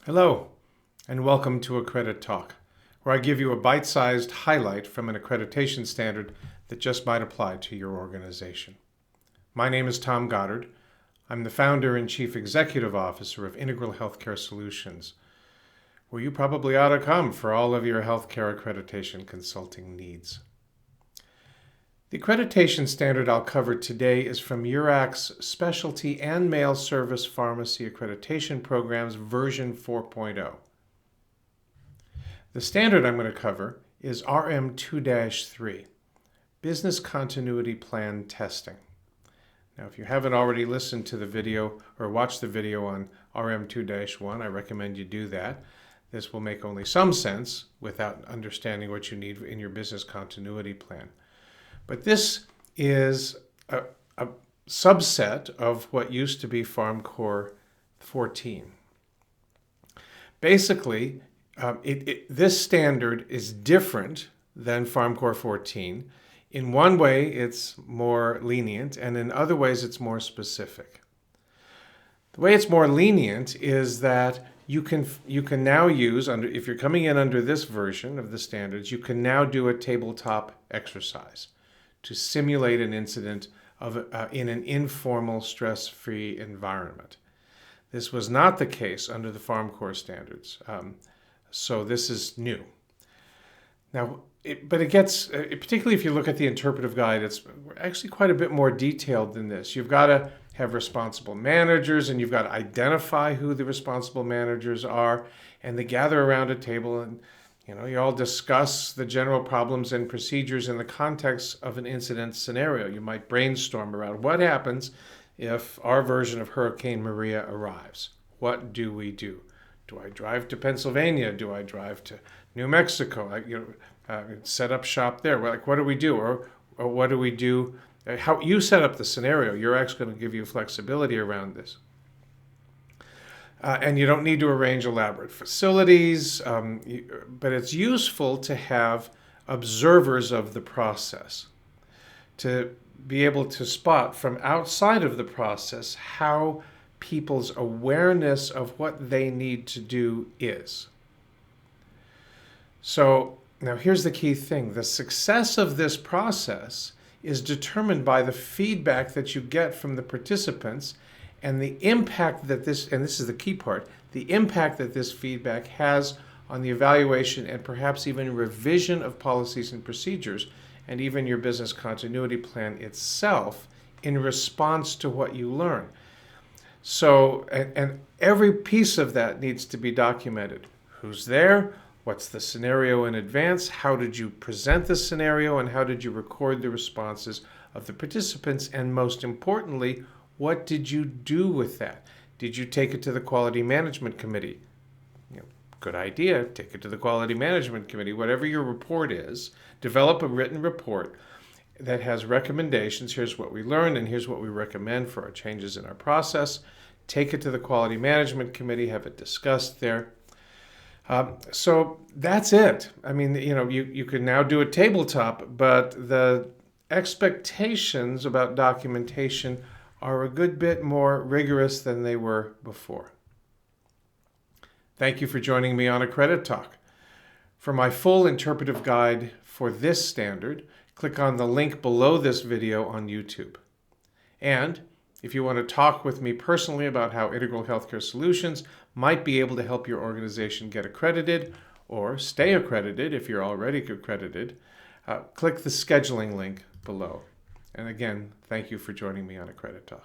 Hello, and welcome to AccrediTalk, where I give you a bite-sized highlight from an accreditation standard that just might apply to your organization. My name is Tom Goddard. I'm the founder and chief executive officer of Integral Healthcare Solutions, where you probably ought to come for all of your healthcare accreditation consulting needs. The accreditation standard I'll cover today is from URAC's Specialty and Mail Service Pharmacy Accreditation Program's version 4.0. The standard I'm going to cover is RM2-3, Business Continuity Plan Testing. Now, if you haven't already listened to the video or watched the video on RM2-1, I recommend you do that. This will make only some sense without understanding what you need in your business continuity plan. But this is a subset of what used to be PHARM Core 14. Basically, this standard is different than PHARM Core 14. In one way, it's more lenient, and in other ways, it's more specific. The way it's more lenient is that you can now use, if you're coming in under this version of the standards, you can now do a tabletop exercise to simulate an incident in an informal, stress-free environment. This was not the case under the PHARM Core standards, so this is new. Now, but it gets, particularly if you look at the interpretive guide, it's actually quite a bit more detailed than this. You've got to have responsible managers, and you've got to identify who the responsible managers are, and they gather around a table and you all discuss the general problems and procedures in the context of an incident scenario. You might brainstorm around what happens if our version of Hurricane Maria arrives. What do we do? Do I drive to Pennsylvania? Do I drive to New Mexico? Set up shop there. What do we do? Or what do we do? How you set up the scenario. You're actually going to give you flexibility around this. And you don't need to arrange elaborate facilities, but it's useful to have observers of the process, to be able to spot from outside of the process how people's awareness of what they need to do is. So now here's the key thing. The success of this process is determined by the feedback that you get from the participants and the impact that and this is the key part, the impact that this feedback has on the evaluation and perhaps even revision of policies and procedures, and even your business continuity plan itself in response to what you learn. So, and every piece of that needs to be documented. Who's there? What's the scenario in advance? How did you present the scenario? And how did you record the responses of the participants? And most importantly, what did you do with that? Did you take it to the Quality Management Committee? Good idea. Take it to the Quality Management Committee. Whatever your report is, develop a written report that has recommendations. Here's what we learned, and here's what we recommend for our changes in our process. Take it to the Quality Management Committee. Have it discussed there. So that's it. I mean, you can now do a tabletop, but the expectations about documentation are a good bit more rigorous than they were before. Thank you for joining me on AccrediTalk. For my full interpretive guide for this standard, click on the link below this video on YouTube. And if you want to talk with me personally about how Integral Healthcare Solutions might be able to help your organization get accredited or stay accredited if you're already accredited, click the scheduling link below. And again, thank you for joining me on AccrediTalk.